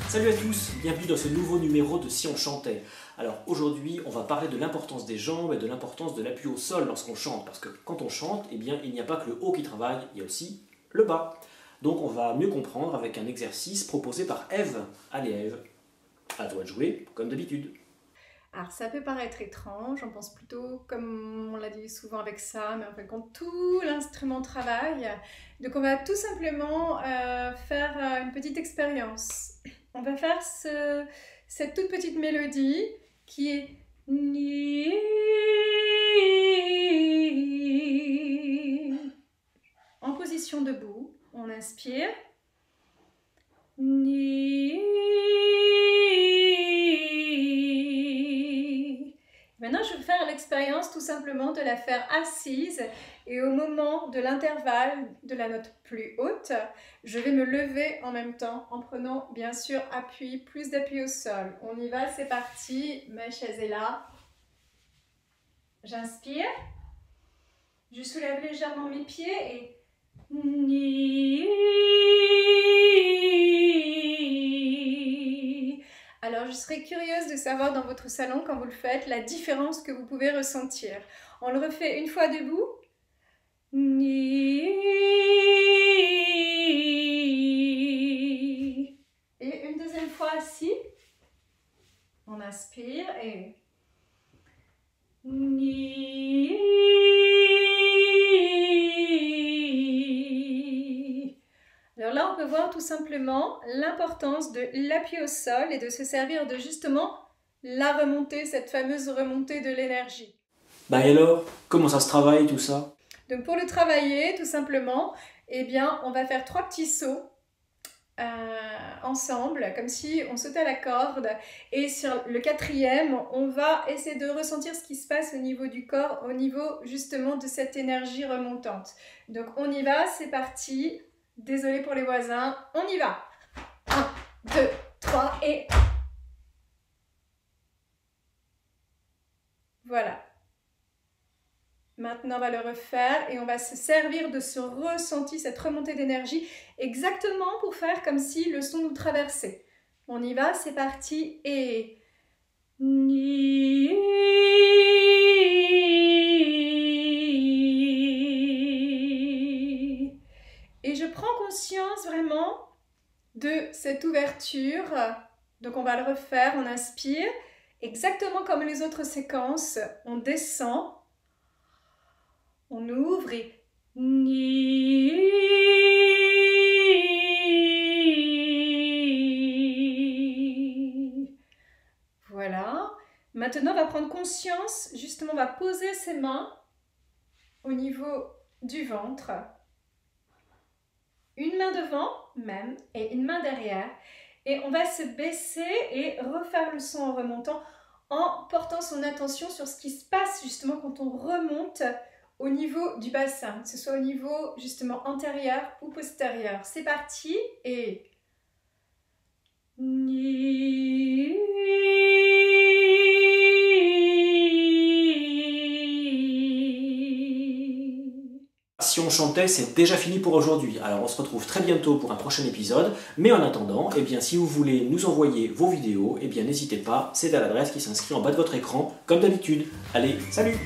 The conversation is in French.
Salut à tous, bienvenue dans ce nouveau numéro de Si on chantait. Alors aujourd'hui, on va parler de l'importance des jambes et de l'importance de l'appui au sol lorsqu'on chante. Parce que quand on chante, eh bien, il n'y a pas que le haut qui travaille, il y a aussi le bas. Donc on va mieux comprendre avec un exercice proposé par Eve. Allez Eve, à toi de jouer, comme d'habitude. Alors ça peut paraître étrange, on pense plutôt, comme on l'a dit souvent avec ça, mais en fait quand tout l'instrument travaille, donc on va tout simplement faire une petite expérience. On va faire cette toute petite mélodie qui est ni en position debout. On inspire. Ni. Maintenant, je vais faire l'expérience tout simplement de la faire assise et au moment de l'intervalle de la note plus haute, je vais me lever en même temps en prenant bien sûr plus d'appui au sol. On y va, c'est parti, ma chaise est là. J'inspire, je soulève légèrement mes pieds et ni. Alors, je serais curieuse de savoir dans votre salon, quand vous le faites, la différence que vous pouvez ressentir. On le refait une fois debout. Ni. Et une deuxième fois assis. On inspire et ni. Alors là, on peut voir tout simplement l'importance de l'appui au sol et de se servir de justement la remontée, cette fameuse remontée de l'énergie. Bah et alors, comment ça se travaille tout ça? Donc pour le travailler, tout simplement, eh bien, on va faire 3 petits sauts ensemble, comme si on sautait à la corde. Et sur le 4e, on va essayer de ressentir ce qui se passe au niveau du corps, au niveau justement de cette énergie remontante. Donc on y va, c'est parti. Désolée pour les voisins, on y va. 1, 2, 3 et... Voilà. Maintenant, on va le refaire et on va se servir de ce ressenti, cette remontée d'énergie, exactement pour faire comme si le son nous traversait. On y va, c'est parti et... Ni. Et je prends conscience vraiment de cette ouverture. Donc on va le refaire, on inspire. Exactement comme les autres séquences, on descend, on ouvre et ni. Voilà. Maintenant, on va prendre conscience, justement, on va poser ses mains au niveau du ventre. Une main devant même et une main derrière. Et on va se baisser et refaire le son en remontant, en portant son attention sur ce qui se passe justement quand on remonte au niveau du bassin, que ce soit au niveau justement antérieur ou postérieur. C'est parti et... Ni. Si on chantait, c'est déjà fini pour aujourd'hui. Alors on se retrouve très bientôt pour un prochain épisode. Mais en attendant, eh bien, si vous voulez nous envoyer vos vidéos, eh bien, n'hésitez pas, c'est à l'adresse qui s'inscrit en bas de votre écran, comme d'habitude. Allez, salut!